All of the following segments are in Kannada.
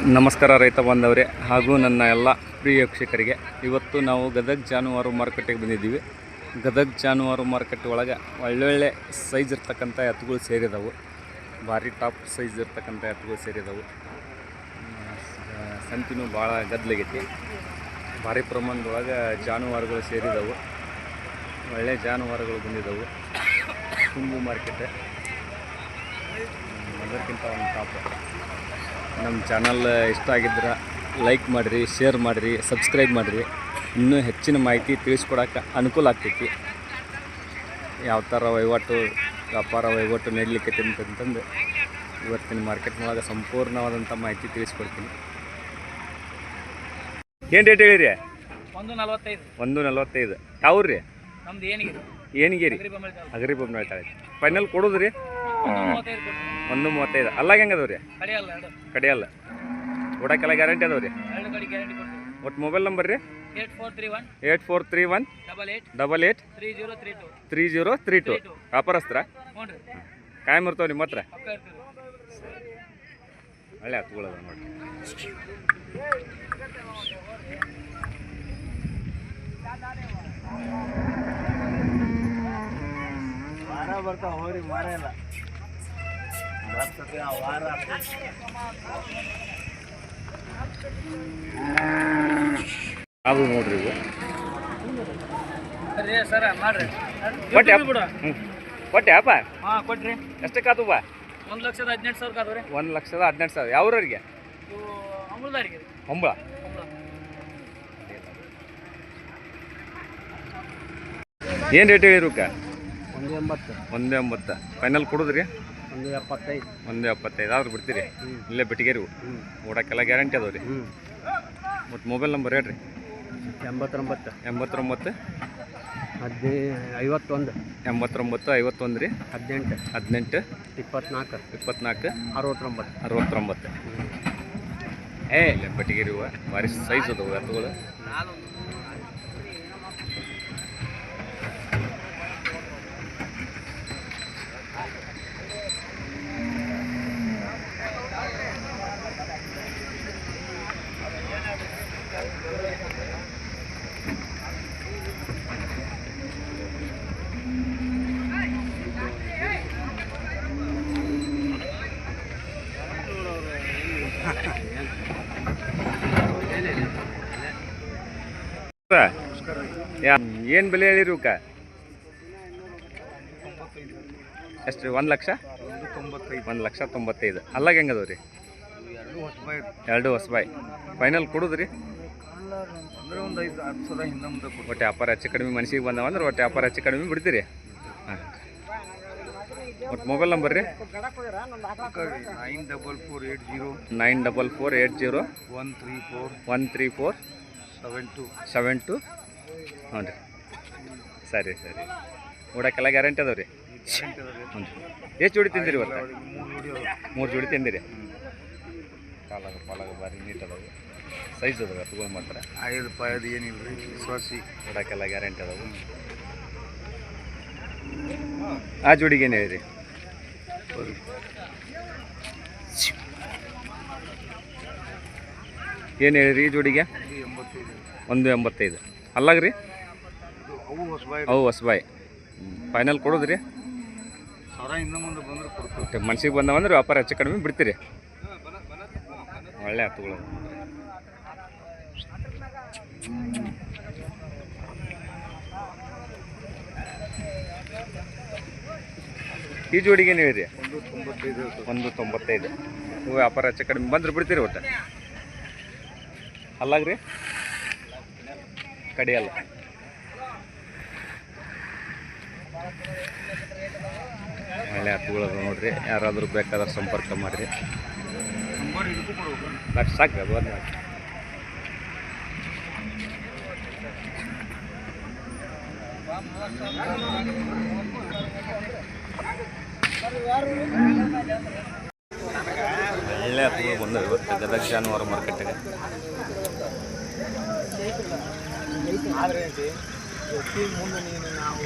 ನಮಸ್ಕಾರ ರೈತ ಬಾಂಧವರೇ ಹಾಗೂ ನನ್ನ ಎಲ್ಲ ಪ್ರಿಯ ವೀಕ್ಷಕರಿಗೆ. ಇವತ್ತು ನಾವು ಗದಗ ಜಾನುವಾರು ಮಾರುಕಟ್ಟೆಗೆ ಬಂದಿದ್ದೀವಿ. ಗದಗ ಜಾನುವಾರು ಮಾರುಕಟ್ಟೆ ಒಳಗೆ ಒಳ್ಳೊಳ್ಳೆ ಸೈಜ್ ಇರ್ತಕ್ಕಂಥ ಎತ್ತುಗಳು ಸೇರಿದವು. ಭಾರಿ ಟಾಪ್ ಸೈಜ್ ಇರ್ತಕ್ಕಂಥ ಎತ್ತುಗಳು ಸೇರಿದವು. ಸಂತಿನೂ ಭಾಳ ಗದ್ದಲಾಗೈತಿ. ಭಾರಿ ಪ್ರಮಾಣದೊಳಗೆ ಜಾನುವಾರುಗಳು ಸೇರಿದವು. ಒಳ್ಳೆ ಜಾನುವಾರುಗಳು ಬಂದಿದ್ದವು. ತುಂಬು ಮಾರ್ಕೆಟ್ ಅದಕ್ಕಿಂತ ಒಂದು ಟಾಪ್. ನಮ್ಮ ಚಾನಲ್ ಇಷ್ಟ ಆಗಿದ್ರೆ ಲೈಕ್ ಮಾಡಿರಿ, ಶೇರ್ ಮಾಡಿರಿ, ಸಬ್ಸ್ಕ್ರೈಬ್ ಮಾಡಿರಿ. ಇನ್ನೂ ಹೆಚ್ಚಿನ ಮಾಹಿತಿ ತಿಳಿಸ್ಕೊಡೋಕೆ ಅನುಕೂಲ ಆಗ್ತೈತಿ. ಯಾವ ಥರ ವಹಿವಾಟು ವ್ಯಾಪಾರ ವಹಿವಾಟು ನಡೀಲಿಕ್ಕೆ ಅಂತಂದು ಇವತ್ತಿನ ಮಾರ್ಕೆಟ್ನೊಳಗೆ ಸಂಪೂರ್ಣವಾದಂಥ ಮಾಹಿತಿ ತಿಳಿಸ್ಕೊಡ್ತೀನಿ. ಏನು ರೇಟ್ ಹೇಳಿರಿ? 145. ಯಾವ ರೀ? ನಮ್ದು ಏನಿಗೇರಿ ಅಗರಿಬೊಮ್ಮೆ ಹೇಳ್ತಾಳೆ. ಫೈನಲ್ ಕೊಡೋದು ರೀ 135. ಅಲ್ಲಾಗ ಹೆಂಗೆ ಅದಾವ ರೀ? ಕಡಿಯಲ್ಲ. ಓಡಕ್ಕೆಲ್ಲ ಗ್ಯಾರಂಟಿ ಅದಾವ ರೀ? ಒಟ್ಟು ಮೊಬೈಲ್ ನಂಬರ್ ರೀ? 8431 88 3032. ವ್ಯಾಪಾರಸ್ತ್ರ ಕಾಯಂ ಇರ್ತಾವೆ ನಿಮ್ಮ ಹತ್ರ? ಒಳ್ಳೆ ಹತ್ಕೊಳ್ಳೋದ ನೋಡಿರಿ. ಬರ್ತಾವ ಹೋರಿ ಮಾರ ಇಲ್ಲ ವಾರ ಅದು ನೋಡ್ರಿ. ಇವು ಸರ ಮಾಡ್ರಿ ಕೊಟ್ಟೆ ಅಪ್ಪ? ಹಾಂ ಕೊಟ್ರಿ. ಎಷ್ಟಕ್ಕೆ ಆತು ಬಾ? 1,18,000 ಕಾದ್ರಿ. 1,18,000. ಯಾವ್ರಿಗೆ? ಅಂಬಳದಾರಿಗೆ. ಅಂಬಳ. ಏನು ರೇಟ್ ಹೇಳಿರುಕ್ಕ? 180. ಫೈನಲ್ ಕೊಡುದ್ರಿ? 175 ಆದ್ರೆ ಬಿಡ್ತೀರಿ? ಇಲ್ಲೇ ಬಿಟ್ಟಿಗೆರಿ. ಓಡಕ್ಕೆಲ್ಲ ಗ್ಯಾರಂಟಿ ಅದಾವ ರೀ? ಮತ್ತು ಮೊಬೈಲ್ ನಂಬರ್ ಹೇಳ್ರಿ? 89 51 ರೀ? 18 24 69. ಇಲ್ಲೇ ಬಿಟ್ಟಿಗೆರಿ. ಭಾರಿ ಸೈಜ್ ಅದಾವು ಎತ್ತುಗಳು. ಏನು ಬೆಲೆ ಹೇಳಿರಿ ಇವಕ್ಕ? ಎಷ್ಟು? 1,95,000. ಅಲ್ಲಾಗ ಹೆಂಗೆ ಅದಾವ ರೀ? 2 ಹೊಸಬಾಯಿ. ಫೈನಲ್ ಕೊಡುದ್ರಿ? ಒಟ್ಟು ವ್ಯಾಪಾರ ಹೆಚ್ಚು ಕಡಿಮೆ ಮನಸ್ಸಿಗೆ ಬಂದವಂದ್ರೆ ಒಟ್ಟು ವ್ಯಾಪಾರ ಹೆಚ್ಚು ಕಡಿಮೆ ಬಿಡ್ತೀರಿ? ಹಾಂ. ಒಟ್ಟು ಮೊಬೈಲ್ ನಂಬರ್ ರೀ? 94480 134 72. ಹ್ಞೂ ರೀ. ಸರಿ. ಓಡಕ್ಕೆಲ್ಲ ಗ್ಯಾರಂಟಿ ಅದಾವ ರೀ? ಹ್ಞೂ ರೀ. ಎಷ್ಟು ಜೋಡಿ ತಿಂದಿರಿ ಇವತ್ತು? 3 ಜೋಡಿ ತಿಂದಿರಿ. ಪಾಲಾಗ ಭಾರಿ ನೀಟ್ ಅದಾವೆ. ಸೈಜ್ ಅದಾವೆ ಎತ್ತುಗಳು ಮಾತ್ರ. ರೂಪಾಯಿ ಏನಿಲ್ಲ ರೀ. ವಿಶ್ವಾಸಿ. ಓಡಕ್ಕೆಲ್ಲ ಗ್ಯಾರಂಟಿ ಅದಾವೆ. ಆ ಜೋಡಿಗೆ ಏನು ಹೇಳಿರಿ? ಏನು ಹೇಳಿರಿ ಈ ಜೋಡಿಗೆ? 185. ಅಲ್ಲಾಗ ರೀ? ಅವು ಹೊಸಬಾಯಿ. ಫೈನಲ್ ಕೊಡೋದ್ರಿ? ಮನ್ಸಿಗೆ ಬಂದವಂದ್ರೆ ವ್ಯಾಪಾರ ಹೆಚ್ಚು ಕಡಿಮೆ ಬಿಡ್ತೀರಿ? ಒಳ್ಳೆ ಹತ್ತುಗಳು. ಈ ಜೋಡಿಗೆ ಏನು ಹೇಳಿರಿ? 195. ಇವು ವ್ಯಾಪಾರ ಹೆಚ್ಚು ಕಡಿಮೆ ಬಂದ್ರೆ ಬಿಡ್ತೀರಿ ಒಟ್ಟು? ಅಲ್ಲಾಗ್ರಿ? ಕಡಿಯಲ್ಲ. ಒಳ್ಳೆ ಹತ್ತುಗಳದು ನೋಡ್ರಿ. ಯಾರಾದರೂ ಬೇಕಾದ್ರೆ ಸಂಪರ್ಕ ಮಾಡಿರಿ. ಸಾಕು ಅದು ಒಂದು. ಒಳ್ಳೆ ಹತ್ತುಗಳು ಬಂದವು ಇವತ್ತು ಗದಗ ಜಾನುವಾರು ಮಾರ್ಕೆಟ್ಗೆ. ಮುಂದೆ ನೀನು ನಾವು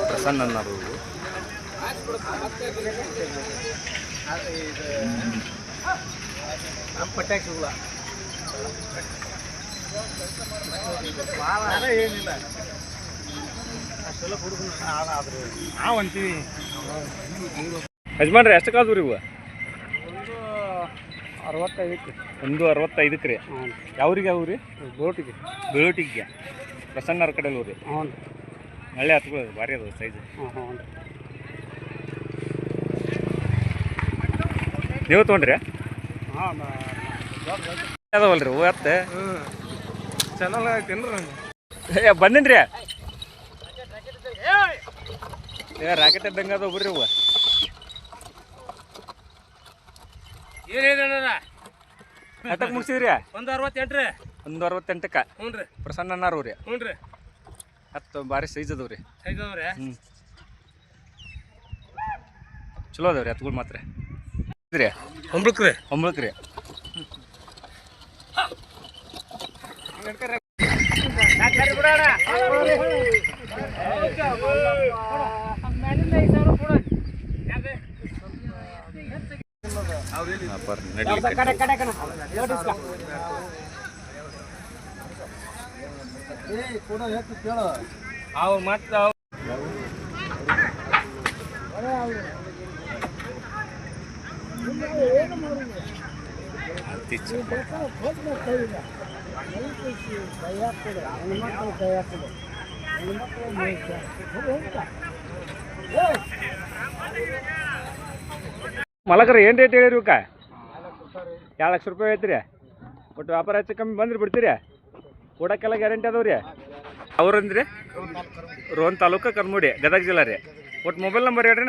ಪ್ರಸನ್ನ ಅನ್ನೋರು ಇವು. ನಮ್ಮ ಪಟ್ಯಾಗ ಸಿಗಲ್ಲ ಏನಿಲ್ಲ ಅಷ್ಟೆಲ್ಲ ಹುಡುಗರು ಆದ್ರೆ ನಾವು ಅಂತೀವಿ. ಯಜಮಾನ್ರಿ ಎಷ್ಟು ಕಾದು ರೀ ಇವು? ಒಂದು 65 ಒಂದು 65ಕ್ಕೆ ರೀ. ಹ್ಞೂ ಯಾವ್ರಿಗೆ ಯಾವ ರೀ? ಬೋಟಿಗೆ ಬೆಳೋಟಿಗೆ ಪ್ರಸನ್ನರ ಕಡೆ ರೀ. ಹ್ಞೂ ಒಳ್ಳೆ ಹತ್ಕೊಳ್ಳೋದು ಭಾರಿ ಅದು ಸೈಜು. ಹ್ಞೂ ನೀವು ತೊಗೊಂಡ್ರಿ? ಹಾಂ ಅದಾವಲ್ಲ ರೀ ಹೂ ಎತ್ತೆ. ಚೆನ್ನಾಗಿ ಐತೇನ್ರಿ? ಏ ಬಂದಿನ್ರಿ. ಏ ರಾಕೆಟ್ ಇದ್ದಂಗೆ ಅದಾವ ಬರ್ರಿ ಹೂವು. ಏನು ಹೇಳಿದ ಹತ್ತಕ್ಕೆ ಮುಗಿಸಿದ್ರಿ? ಒಂದು 68 ರೀ. ಒಂದು 68ಕ್ಕೆ. ಹ್ಞೂ ರೀ. ಪ್ರಸನ್ನ ಅನ್ನಾರು ರೀ. ಹ್ಞೂ ರೀ. ಹತ್ತು ಭಾರಿ ಸೈಜ್ ಅದಾವ ರೀ. ಸೈಜ್ ಅದಾವ ರೀ. ಹ್ಞೂ ಚಲೋ ಅದಾವ ರೀ ಹತ್ಗಳು ಮಾತ್ರ. ರೀ ಹೊಂಬಳಕ್ಕೆ ರೀ. ಹೊಂಬಳಕ್ಕೆ ರೀ. ಅವ್ರು ಮತ್ತೆ ಮಲಕರ ಏನು ರೇಟ್ ಹೇಳಿರಿ ಇವಕ್ಕ? 2 ಲಕ್ಷ ರೂಪಾಯಿ ಐತ್ರಿ. ಒಟ್ಟು ವ್ಯಾಪಾರ ಹೆಚ್ಚು ಕಮ್ಮಿ ಬಂದ್ರೆ ಬಿಡ್ತೀರಿ? ಕೊಡೋಕ್ಕೆಲ್ಲ ಗ್ಯಾರಂಟಿ ಅದಾವ ರೀ. ಅವ್ರಂದ್ರಿ ರೋನ್ ತಾಲೂಕು ಕರ್ಮುಡಿ ಗದಗ ಜಿಲ್ಲಾ ರೀ. ಒಟ್ಟು ಮೊಬೈಲ್ ನಂಬರ್ ಹೇಳ್ರಿ.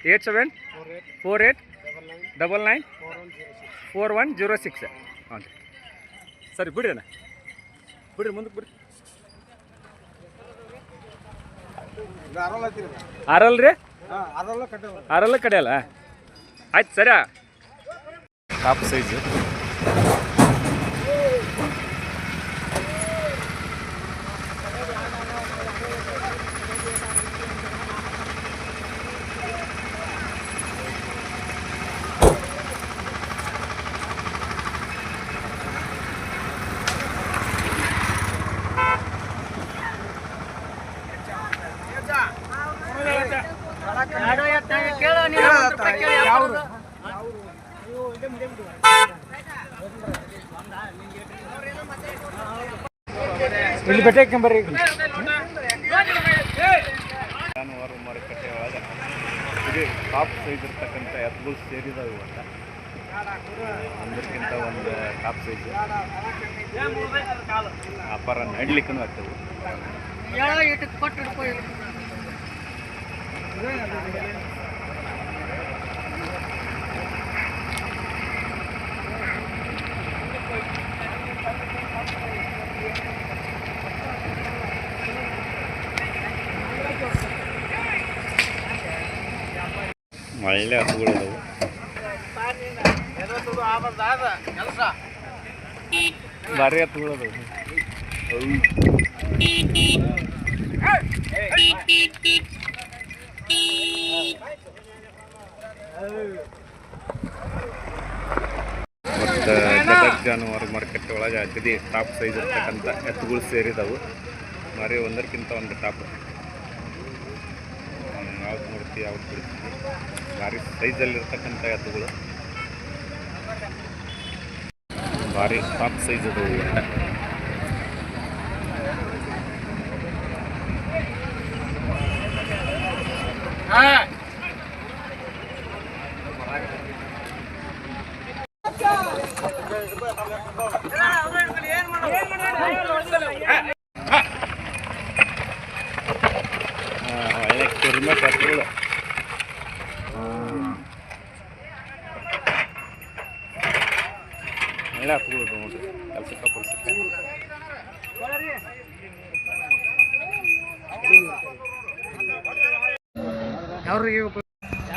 8748499106. ಹಾಂ ರೀ ಸರಿ ಬಿಡ್ರಿ ಅಣ್ಣ, ಬಿಡ್ರಿ ಮುಂದಕ್ಕೆ ಬಿಡ್ರಿ. ಆರಲ್ಲ ರೀ? ಆರಲ್ಲ ಕಡೆಯಲ್ಲ. ಆಯ್ತು ಸರಿ. ಟಾಪ್ ಸೈಜು ಇಲ್ಲಿ ಬೆಟ್ಟಂಬರ್ರಿ. ಜಾನುವಾರು ಮಾರುಕಟ್ಟೆ ಒಳಗೆ ಇದು ಟಾಪ್ ಸೈಜ್ ಇರ್ತಕ್ಕಂಥ ಎತ್ತುಗಳು ಸೇರಿದಾವೆ ಅಂತ. ಒಂದಕ್ಕಿಂತ ಒಂದು ಟಾಪ್ ಸೈಜು ವ್ಯಾಪಾರ ನಡ್ಲಿಕ್ಕೂ ಆಗ್ತವೆ. ಒಳ್ಳೆ ಹಸುಗಳು ಅದಾವು. ಭಾರಿ ಹಸುಗಳು ಅದಾವು. ಮತ್ತು ಗದಗ ಜಾನುವಾರು ಮಾರುಕಟ್ಟೆ ಒಳಗೆ ಅಗದಿ ಟಾಪ್ ಸೈಜ್ ಇರ್ತಕ್ಕಂಥ ಎತ್ತುಗಳು ಸೇರಿದವು. ಮಾರಿ ಒಂದಕ್ಕಿಂತ ಒಂದು ಟಾಪ್. ಯಾವ್ದು ನೋಡ್ತೀವಿ ಯಾವ್ದು ಬಿಡ್ತೀವಿ. ಭಾರಿ ಸೈಜಲ್ಲಿರ್ತಕ್ಕಂಥ ಎತ್ತುಗಳು, ಭಾರಿ ಟಾಪ್ ಸೈಜ್ ಅದಾವು. ಒಳ್ಳೆ ಕಿರ್ಮಟ್ ಎತ್ತುಗಳು. ಒಳ್ಳೆ ಹತ್ತುಗಳು ನೋಡ್ರಿ, ಕೆಲಸಕ್ಕೆ ಪಡಿಸುತ್ತೆ.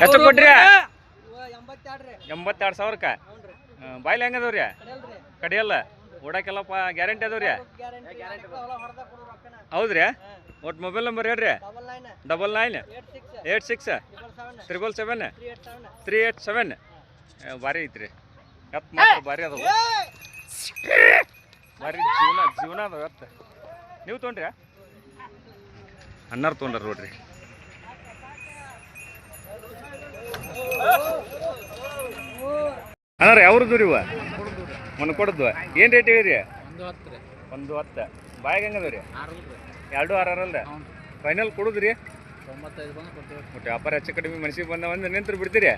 ಎಷ್ಟು ಕೊಟ್ರಿ? 82,000ಕ್ಕೆ. ಬಾಯ್ಲಿ ಹೆಂಗದವ್ರಿ? ಕಡಿಯಲ್ಲ ಓಡಾಕೆಲ್ಲಪ್ಪ ಗ್ಯಾರಂಟಿ ಅದಾವ್ರಿ? ಹೌದ್ರಿ? ಒಟ್ಟು ಮೊಬೈಲ್ ನಂಬರ್ ಹೇಳ್ರಿ. 99 86 777 387. ಭಾರಿ ಐತ್ರಿ ಎತ್ತು ಮಾತ್ರ ಭಾರಿ ಅದಾವ. ಭಾರಿ ಜೀವನ ಅದಾವ ಎತ್ತು. ನೀವು ತೊಗೊಂಡ್ರಿ ಅನ್ನಾರು ತೊಗೊಂಡ್ರ ನೋಡ್ರಿ. ಅನ್ನಾರ ಯಾವ್ರದ್ದು ರೀ ಇವ ಮನ್ಕೊಡದ್ವ ಏನು ರೇಟ್ ಹೇಳಿರಿ? 110. ಬಾಯಾಗ ಹೆಂಗದ ರೀ? 2 6 ಫೈನಲ್ ಕೊಡುದ್ರಿ? 95 ಒಟ್ಟು ವ್ಯಾಪಾರ ಹೆಚ್ಚು ಕಡಿಮೆ ಮನಸ್ಸಿಗೆ ಬಂದ ಒಂದು ನಿಂತ್ರು ಬಿಡ್ತೀರಿ?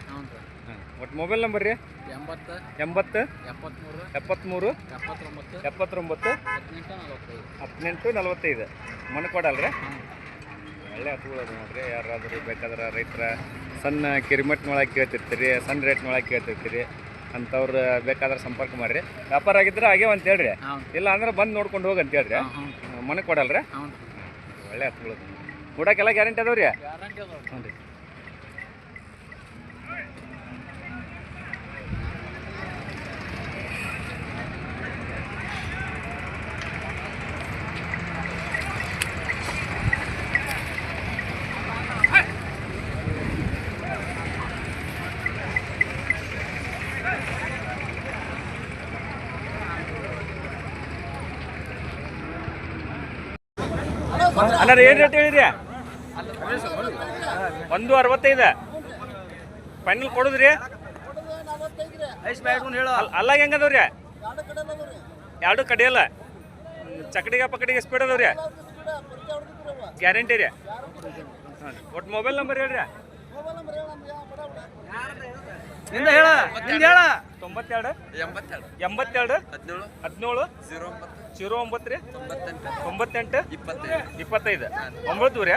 ಒಟ್ಟು ಮೊಬೈಲ್ ನಂಬರ್ ರೀ? 80 73 79 18 45. ಮನ್ಕೊಡಲ್ರಿ? ಒಳ್ಳೆ ಹತ್ಕೊಳ್ಳೋದು ನೋಡ್ರಿ. ಯಾರಾದರೂ ಬೇಕಾದ್ರೆ ರೈತರ ಸಣ್ಣ ಕಿರಿಮಟ್ನೊಳಗೆ ಕೇಳ್ತಿರ್ತೀರಿ, ಸಣ್ಣ ರೇಟ್ನೊಳಗೆ ಕೇಳ್ತಿರ್ತೀರಿ ಅಂಥವ್ರು ಬೇಕಾದ್ರೆ ಸಂಪರ್ಕ ಮಾಡಿರಿ. ವ್ಯಾಪಾರ ಆಗಿದ್ರೆ ಹಾಗೆ ಅಂತ ಹೇಳ್ರಿ, ಇಲ್ಲ ಅಂದ್ರೆ ಬಂದು ನೋಡ್ಕೊಂಡು ಹೋಗಿ ಅಂತ ಹೇಳ್ರಿ. ಮನೆ ಕೊಡಲ್ರಿ? ಒಳ್ಳೆ ಹತ್ಕೊಳ್ಳೋದು. ಊಟಕ್ಕೆಲ್ಲ ಗ್ಯಾರಂಟಿ ಅದಾವ ರೀ? ಹ್ಞೂ ರೀ. ಅಣ್ಣ ಏನು ರೇಟ್ ಹೇಳಿರಿ? 165 ಫೈನಲ್ ಕೊಡುದ್ರಿ? ಅಲ್ಲಾಗ ಹೆಂಗದವ್ರಿ? 2 ಕಡೆಯಲ್ಲ ಚಕಡಿಗೆ ಪಕಡಿಗೆ ಸ್ಪೀಡ್ ಅದಾವ್ರಿ? ಗ್ಯಾರಂಟಿ ರೀ? ಹಾಂ. ಒಟ್ಟು ಮೊಬೈಲ್ ನಂಬರ್ ಹೇಳ್ರಿ. 92 82 17 09 ರೀ? 98 25 9 ರೀ?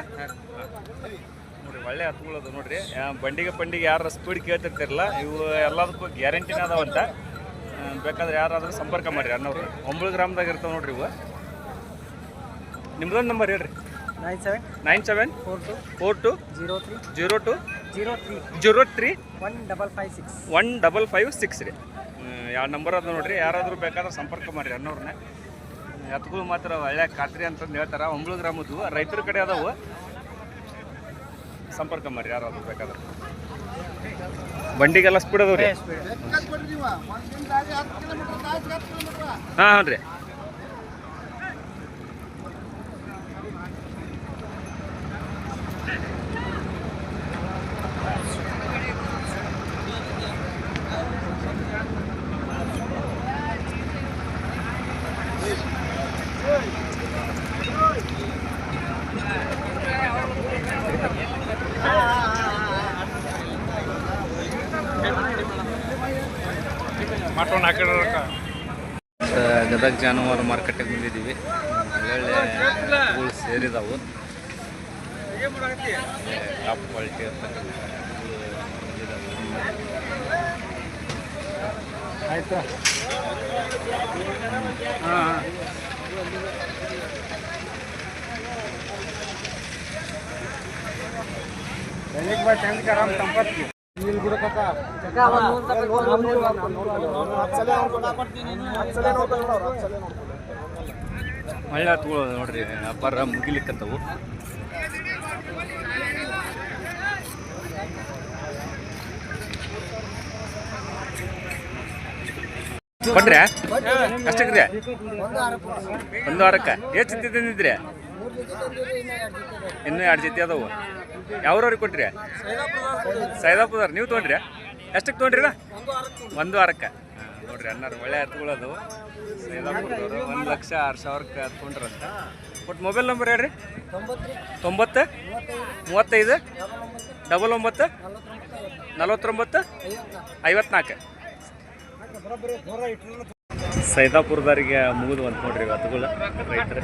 ನೋಡಿರಿ ಒಳ್ಳೆ ಹತ್ಕೊಳ್ಳೋದು ನೋಡ್ರಿ. ಬಂಡಿಗೆ ಯಾರು ಸ್ಪೀಡ್ ಕೇಳ್ತಿರ್ತಿರಲ್ಲ ಇವು ಎಲ್ಲದಕ್ಕೂ ಗ್ಯಾರಂಟಿನ ಅದಾವಂತ. ಬೇಕಾದ್ರೆ ಯಾರಾದ್ರೂ ಸಂಪರ್ಕ ಮಾಡಿರಿ ಅನ್ನೋರು. 9 ಗ್ರಾಮ್ದಾಗ ಇರ್ತಾವೆ ನೋಡ್ರಿ ಇವು. ನಿಮ್ದೊಂದು ನಂಬರ್ ಹೇಳ್ರಿ. 97 42 02 03 1556 ರೀ. 2 ನಂಬರ್ ಅದ ನೋಡ್ರಿ. ಯಾರಾದರೂ ಬೇಕಾದ್ರೆ ಸಂಪರ್ಕ ಮಾಡಿರಿ ಅನ್ನೋರ್ನ. ಎತ್ಗಳು ಮಾತ್ರ ಒಳ್ಳೆ ಖಾತ್ರಿ ಅಂತಂದು ಹೇಳ್ತಾರೆ. 9 ಗ್ರಾಮದ್ದು ರೈತರ ಕಡೆ ಅದಾವು. ಸಂಪರ್ಕ ಮಾಡಿರಿ ಯಾರಾದರೂ ಬೇಕಾದ್ರೆ. ಬಂಡಿಗೆಲ್ಲ ಸ್ಪೀಡ್ ಅದಾವ ರೀ? ಹಾಂ ಹ್ಞೂ ರೀ. ಗದಗ ಜಾನುವಾರು ಮಾರ್ಕೆಟಿಗೆ ಬಂದಿದ್ದೀವಿ. ಒಳ್ಳೊಳ್ಳೆ ಹೂಗಳು ಸೇರಿದಾವು. ಟಾಪ್ ಕ್ವಾಲಿಟಿ ಇರ್ತಕ್ಕಂಥ ಆಯ್ತಾ? ಹಾಂ ಒಳ್ಳೆ ಹತ್ಕೊಳ್ಳೋದು ನೋಡ್ರಿ. ವ್ಯಾಪಾರ ಮುಗಿಲಿಕ್ಕಂತವು. ಕೊಟ್ರೆ ಅಷ್ಟಕ್ರಿ? 1 ವಾರಕ್ಕೆ ಎಷ್ಟು ಜೊತೆ ತಂದಿದ್ರಿ? ಇನ್ನೂ 2 ಜೊತೆ ಅದಾವು. ಯಾವ್ರವ್ರಿಗೆ ಕೊಟ್ರಿ? ಸೈದಾಪುರದವ್ರು. ನೀವು ತೊಗೊಂಡ್ರಿ? ಎಷ್ಟಕ್ಕೆ ತೊಗೊಂಡ್ರಿ? 1 ವಾರಕ್ಕೆ. ನೋಡ್ರಿ ಅನ್ನಾರು ಒಳ್ಳೆ ಹತ್ಕೊಳ್ಳೋದು. ಸೈದಾಪುರದವರು 1,06,000ಕ್ಕೆ ಹತ್ಕೊಂಡ್ರಂತ. ಒಟ್ಟು ಮೊಬೈಲ್ ನಂಬರ್ ಹೇಳ್ರಿ. 90 35 99 49 54. ಸೈದಾಪುರದವರಿಗೆ ಮುಗಿದು ಅಂತ ನೋಡ್ರಿ ಹತ್ಗಳು ರೈತರು.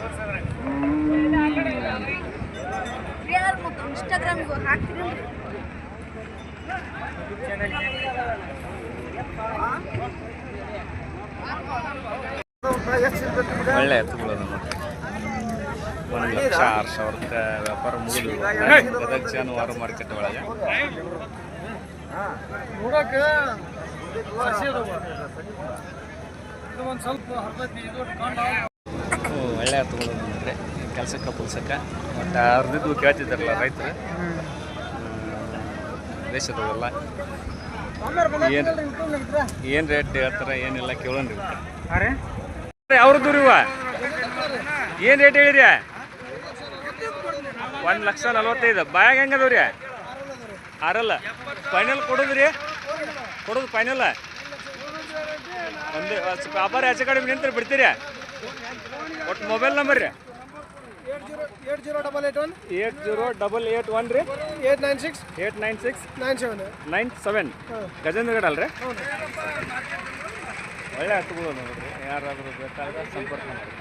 ಒಳ್ಳೆ ಎತ್ತುಗಳದು ನೋಡ್ರಿ. 1,06,000ಕ್ಕೆ ವ್ಯಾಪಾರ ಮುಗಿದು ಗದಗ ಜಾನುವಾರು ಮಾರ್ಕೆಟ್ ಒಳಗೆ. ಒಳ್ಳೆ ಎತ್ತುಗಳದು ನೋಡ್ರಿ. ಕೆಲಸಕ್ಕೆ ಪುಲ್ಸಕ್ಕೆ ಮತ್ತು ಅರ್ಧಿದ್ದು ಕೇಳ್ತಿದ್ದಾರಲ್ಲ ರೈತರು ದೇಶದವೆಲ್ಲ ಏನು ರೇಟ್ ಹೇಳ್ತಾರೆ ಏನಿಲ್ಲ ಕೇಳೋಣ್ರಿ ಅವ್ರದ್ದು ರೀ ಏನು ರೇಟ್ ಹೇಳಿರಿ 1,40,000 ಬಾಯಾಗ ಹೆಂಗದವ್ರಿ ಆರಲ್ಲ ಫೈನಲ್ ಕೊಡೋದ್ರಿ ಕೊಡೋದು ಫೈನಲ್ ಒಂದು ವ್ಯಾಪಾರ ಆಚೆ ಕಡೆ ನಿಂತ್ರೆ ಬಿಡ್ತೀರಿ ಒಟ್ಟು ಮೊಬೈಲ್ ನಂಬರ್ ರೀ 808881 ರೀ 896 ಗಜೇಂದ್ರಗಡ ಅಲ್ರಿ ಒಳ್ಳೆ ಹತ್ತುಗಳು ನೋಡ್ರಿ ಯಾರಾದರೂ ಬೇಕಾದ್ರೆ ಸಂಪರ್ಕ ಮಾಡಿ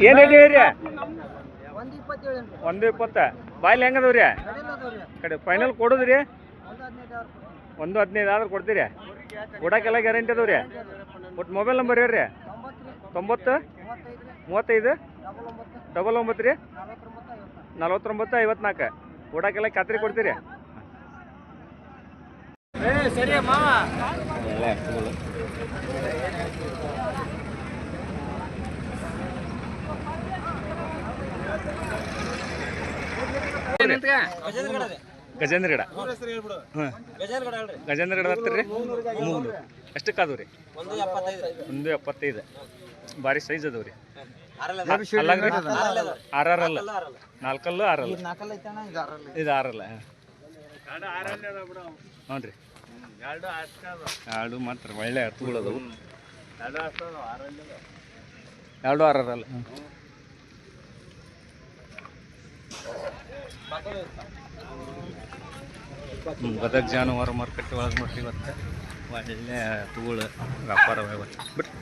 ಏನು ರೇಟ್ ಹೇಳಿರಿ 120 ಬಾಯ್ಲಿ ಹೆಂಗದವ್ರಿ ಕಡೆ ಫೈನಲ್ ಕೊಡೋದ್ರಿ 115 ಆದ್ರೆ ಕೊಡ್ತೀರಿ ಕೊಡಕ್ಕೆಲ್ಲ ಗ್ಯಾರಂಟಿ ಅದಾವ್ರಿ ಒಟ್ಟು ಮೊಬೈಲ್ ನಂಬರ್ ಹೇಳ್ರಿ 90 35 99 ರೀ 49 54 ಕೊಡಕ್ಕೆಲ್ಲ ಖಾತ್ರಿ ಕೊಡ್ತೀರಿ ಸರಿ ಮಾವ ಗಜೇಂದ್ರಗಡ ಗಜೇಂದ್ರಗಡ ಬರ್ತೀರಿ ಎಷ್ಟಕ್ಕಾದವು ರೀ 175 ಭಾರಿ ಸೈಜ್ ಅದಾವ ರೀ ಆರಲ್ಲ 4 6 ಇದು 6 ಹ್ಞೂ ರೀ ಎರಡು ಮಾತ್ರ ಒಳ್ಳೆ ಹತ್ತುಗಳದವು 2 6 ಗದಗ ಜಾನುವಾರು ಮಾರ್ಕೆಟ್ ಒಳಗೆ ನೋಡ್ರಿ ಇವತ್ತು ಒಳ್ಳೆ ಹತ್ತುಗಳು ವ್ಯಾಪಾರ ಇವತ್ತು ಬಿಟ್ಟು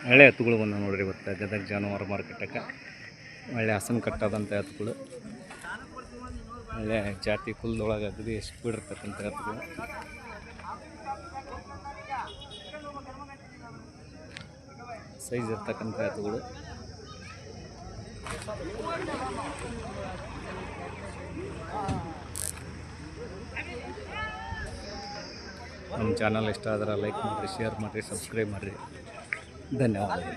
ಒಳ್ಳೆ ಎತ್ತುಗಳು ಬಂದ ನೋಡ್ರಿ ಇವತ್ತು ಗದಗ ಜಾನುವಾರು ಮಾರ್ಕೆಟಕ್ಕೆ ಒಳ್ಳೆ ಹಸನ್ ಕಟ್ಟಾದಂಥ ಎತ್ತುಗಳು ಒಳ್ಳೆ ಜಾತಿ ಕುಲದೊಳಗೆ ಅಗದಿ ಸ್ಪೀಡ್ ಇರ್ತಕ್ಕಂಥ ಎತ್ತುಗಳು ಸೈಜ್ ಇರ್ತಕ್ಕಂಥ ಎತ್ತುಗಳು ನಮ್ಮ ಚಾನಲ್ ಇಷ್ಟ ಆದ್ರೆ ಲೈಕ್ ಮಾಡಿರಿ ಶೇರ್ ಮಾಡಿರಿ ಸಬ್ಸ್ಕ್ರೈಬ್ ಮಾಡಿರಿ ಧನ್ಯವಾದಗಳು